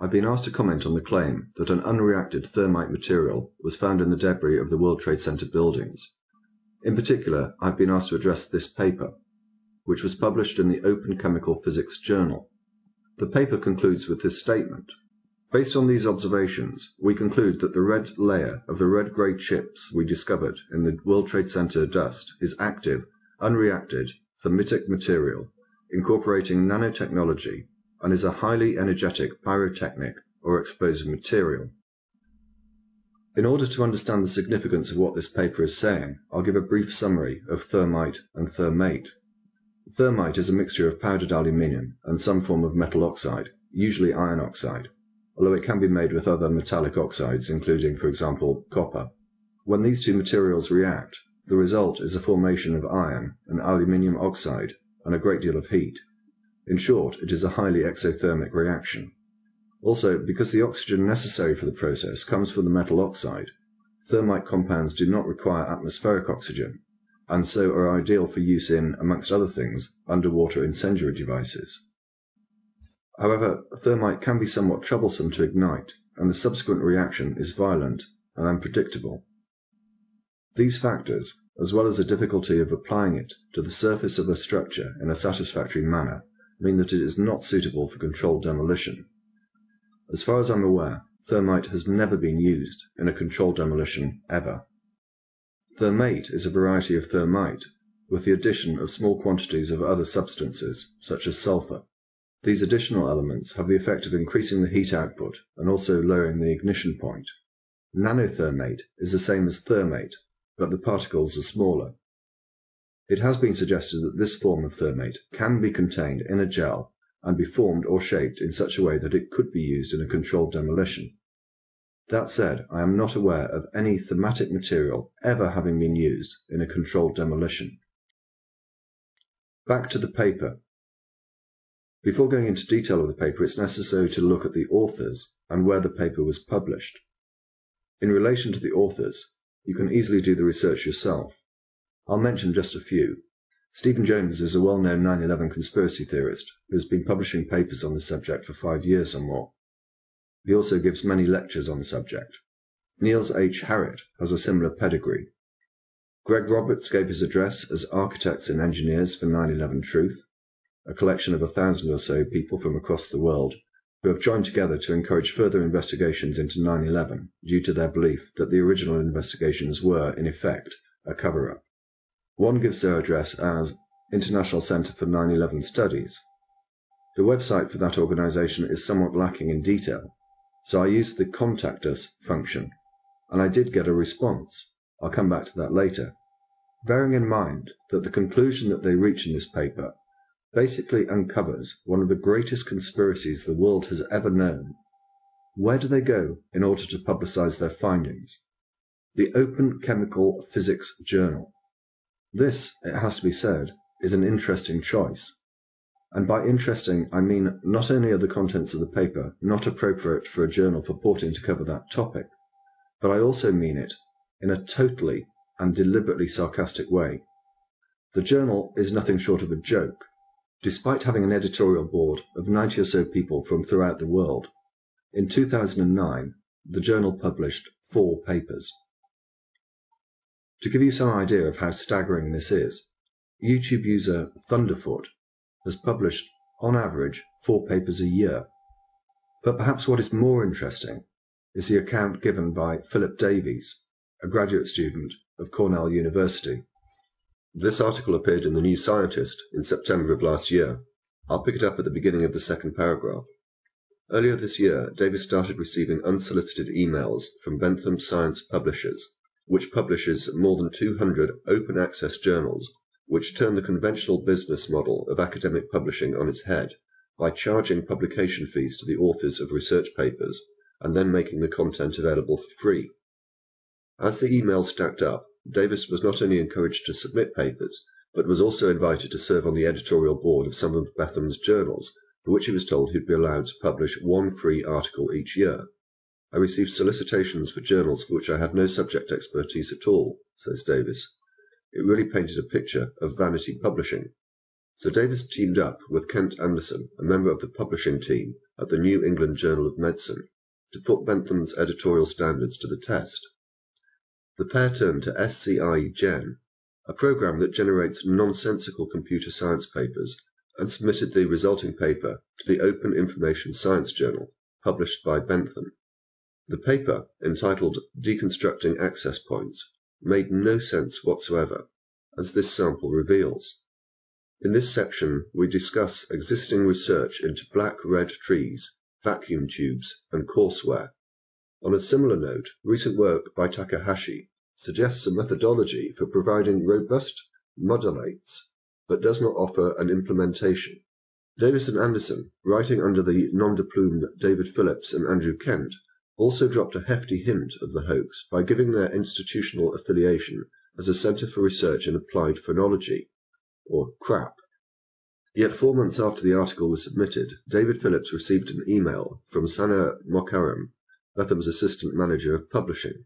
I've been asked to comment on the claim that an unreacted thermite material was found in the debris of the World Trade Center buildings. In particular, I've been asked to address this paper, which was published in the Open Chemical Physics Journal. The paper concludes with this statement. Based on these observations, we conclude that the red layer of the red-grey chips we discovered in the World Trade Center dust is active, unreacted, thermitic material, incorporating nanotechnology, and is a highly energetic pyrotechnic or explosive material. In order to understand the significance of what this paper is saying, I'll give a brief summary of thermite and thermate. Thermite is a mixture of powdered aluminium and some form of metal oxide, usually iron oxide, although it can be made with other metallic oxides, including, for example, copper. When these two materials react, the result is a formation of iron and aluminium oxide and a great deal of heat. In short, it is a highly exothermic reaction. Also, because the oxygen necessary for the process comes from the metal oxide, thermite compounds do not require atmospheric oxygen, and so are ideal for use in, amongst other things, underwater incendiary devices. However, thermite can be somewhat troublesome to ignite, and the subsequent reaction is violent and unpredictable. These factors, as well as the difficulty of applying it to the surface of a structure in a satisfactory manner, mean that it is not suitable for controlled demolition. As far as I'm aware, thermite has never been used in a controlled demolition ever. Thermate is a variety of thermite, with the addition of small quantities of other substances, such as sulfur. These additional elements have the effect of increasing the heat output and also lowering the ignition point. Nanothermate is the same as thermate, but the particles are smaller. It has been suggested that this form of thermate can be contained in a gel and be formed or shaped in such a way that it could be used in a controlled demolition. That said, I am not aware of any thermatic material ever having been used in a controlled demolition. Back to the paper. Before going into detail of the paper, it's necessary to look at the authors and where the paper was published. In relation to the authors, you can easily do the research yourself. I'll mention just a few. Stephen Jones is a well-known 9/11 conspiracy theorist who has been publishing papers on the subject for 5 years or more. He also gives many lectures on the subject. Niels H. Harrit has a similar pedigree. Greg Roberts gave his address as Architects and Engineers for 9/11 Truth, a collection of 1,000 or so people from across the world who have joined together to encourage further investigations into 9/11 due to their belief that the original investigations were, in effect, a cover-up. One gives their address as International Center for 9/11 Studies. The website for that organization is somewhat lacking in detail, so I used the Contact Us function, and I did get a response. I'll come back to that later. Bearing in mind that the conclusion that they reach in this paper basically uncovers one of the greatest conspiracies the world has ever known. Where do they go in order to publicize their findings? The Open Chemical Physics Journal. This, it has to be said, is an interesting choice. And by interesting, I mean not only are the contents of the paper not appropriate for a journal purporting to cover that topic, but I also mean it in a totally and deliberately sarcastic way. The journal is nothing short of a joke. Despite having an editorial board of 90 or so people from throughout the world, in 2009, the journal published 4 papers. To give you some idea of how staggering this is, YouTube user Thunderfoot has published, on average, 4 papers a year. But perhaps what is more interesting is the account given by Philip Davies, a graduate student of Cornell University. This article appeared in the New Scientist in September of last year. I'll pick it up at the beginning of the second paragraph. Earlier this year, Davies started receiving unsolicited emails from Bentham Science Publishers, which publishes more than 200 open-access journals, which turn the conventional business model of academic publishing on its head by charging publication fees to the authors of research papers and then making the content available for free. As the emails stacked up, Davies was not only encouraged to submit papers, but was also invited to serve on the editorial board of some of Bentham's journals, for which he was told he'd be allowed to publish 1 free article each year. I received solicitations for journals for which I had no subject expertise at all, says Davies. It really painted a picture of vanity publishing. So Davis teamed up with Kent Anderson, a member of the publishing team at the New England Journal of Medicine, to put Bentham's editorial standards to the test. The pair turned to SCI-Gen, a program that generates nonsensical computer science papers, and submitted the resulting paper to the Open Information Science Journal, published by Bentham. The paper, entitled Deconstructing Access Points, made no sense whatsoever, as this sample reveals. In this section, we discuss existing research into black-red trees, vacuum tubes, and courseware. On a similar note, recent work by Takahashi suggests a methodology for providing robust modulates, but does not offer an implementation. Davis and Anderson, writing under the nom-de-plume David Phillips and Andrew Kent, also dropped a hefty hint of the hoax by giving their institutional affiliation as a Centre for Research in Applied Phonology, or CRAP. Yet 4 months after the article was submitted, David Phillips received an email from Sana Mokharam, Bentham's assistant manager of publishing.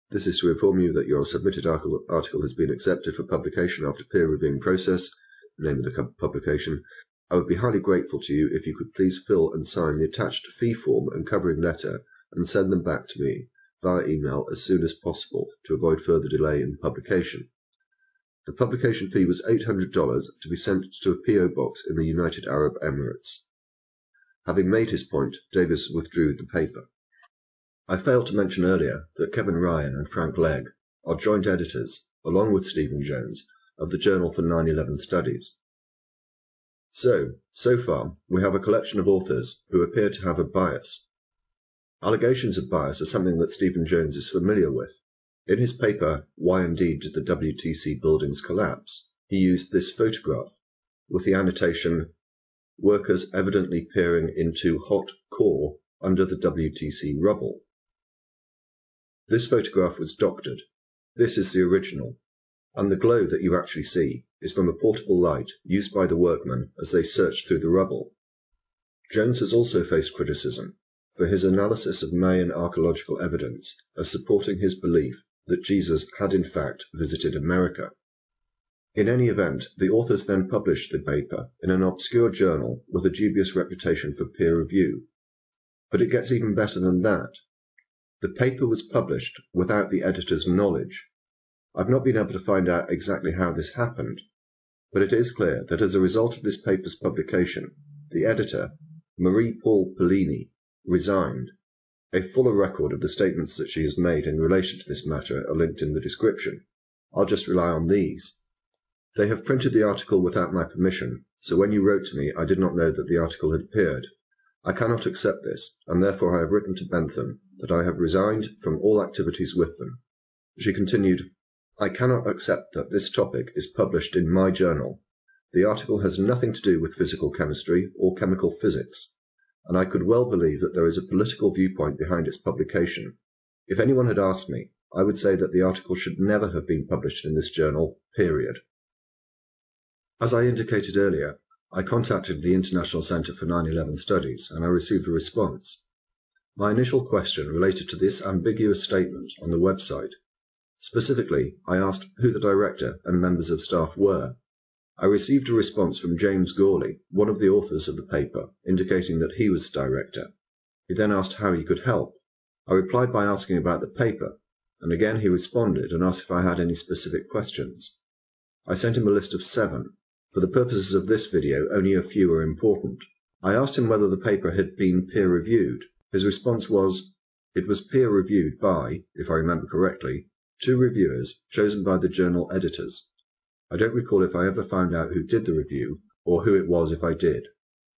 This is to inform you that your submitted article has been accepted for publication after peer reviewing process, the name of the publication. I would be highly grateful to you if you could please fill and sign the attached fee form and covering letter and send them back to me via email as soon as possible to avoid further delay in publication. The publication fee was $800 to be sent to a P.O. box in the United Arab Emirates. Having made his point, Davis withdrew the paper. I failed to mention earlier that Kevin Ryan and Frank Legg are joint editors, along with Stephen Jones, of the Journal for 9/11 Studies. So far, we have a collection of authors who appear to have a bias. Allegations of bias are something that Stephen Jones is familiar with. In his paper, Why Indeed Did the WTC Buildings Collapse?, he used this photograph, with the annotation, workers evidently peering into hot core under the WTC rubble. This photograph was doctored. This is the original, and the glow that you actually see is from a portable light used by the workmen as they searched through the rubble. Jones has also faced criticism for his analysis of Mayan archaeological evidence as supporting his belief that Jesus had in fact visited America. In any event, the authors then published the paper in an obscure journal with a dubious reputation for peer review. But it gets even better than that. The paper was published without the editor's knowledge. I've not been able to find out exactly how this happened, but it is clear that as a result of this paper's publication, the editor, Marie-Paul Pellini, resigned. A fuller record of the statements that she has made in relation to this matter are linked in the description. I'll just rely on these. They have printed the article without my permission, so when you wrote to me I did not know that the article had appeared. I cannot accept this, and therefore I have written to Bentham that I have resigned from all activities with them. She continued, I cannot accept that this topic is published in my journal. The article has nothing to do with physical chemistry or chemical physics, and I could well believe that there is a political viewpoint behind its publication. If anyone had asked me, I would say that the article should never have been published in this journal, period. As I indicated earlier, I contacted the International Centre for 9/11 Studies, and I received a response. My initial question related to this ambiguous statement on the website. Specifically, I asked who the director and members of staff were. I received a response from James Gawley, one of the authors of the paper, indicating that he was director. He then asked how he could help. I replied by asking about the paper, and again he responded and asked if I had any specific questions. I sent him a list of 7. For the purposes of this video, only a few are important. I asked him whether the paper had been peer-reviewed. His response was, it was peer-reviewed by, if I remember correctly, 2 reviewers chosen by the journal editors. I don't recall if I ever found out who did the review, or who it was if I did.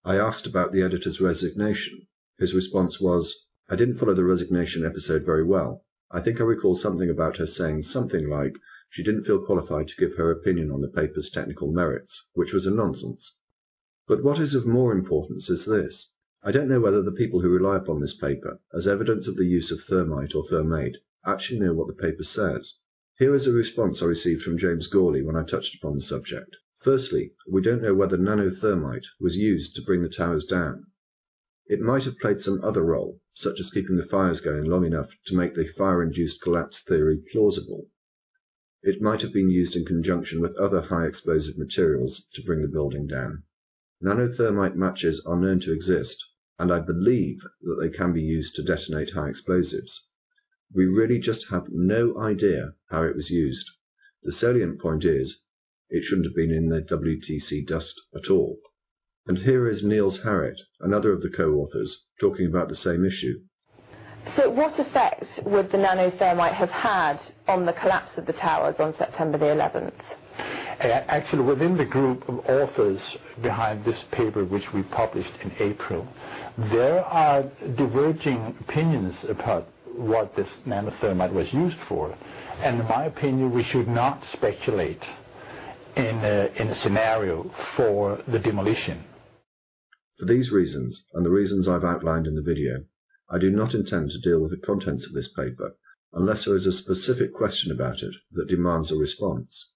I asked about the editor's resignation. His response was, I didn't follow the resignation episode very well. I think I recall something about her saying something like, she didn't feel qualified to give her opinion on the paper's technical merits, which was a nonsense. But what is of more importance is this. I don't know whether the people who rely upon this paper as evidence of the use of thermite or thermate actually know what the paper says. Here is a response I received from James Gawley when I touched upon the subject. Firstly, we don't know whether nanothermite was used to bring the towers down. It might have played some other role, such as keeping the fires going long enough to make the fire-induced collapse theory plausible. It might have been used in conjunction with other high explosive materials to bring the building down. Nanothermite matches are known to exist, and I believe that they can be used to detonate high explosives. We really just have no idea how it was used. The salient point is, it shouldn't have been in the WTC dust at all. And here is Niels Harrit, another of the co-authors, talking about the same issue. So what effect would the nanothermite have had on the collapse of the towers on September the 11th? Actually, within the group of authors behind this paper, which we published in April, there are diverging opinions about what this nanothermite was used for. And in my opinion, we should not speculate in a scenario for the demolition. For these reasons, and the reasons I've outlined in the video, I do not intend to deal with the contents of this paper unless there is a specific question about it that demands a response.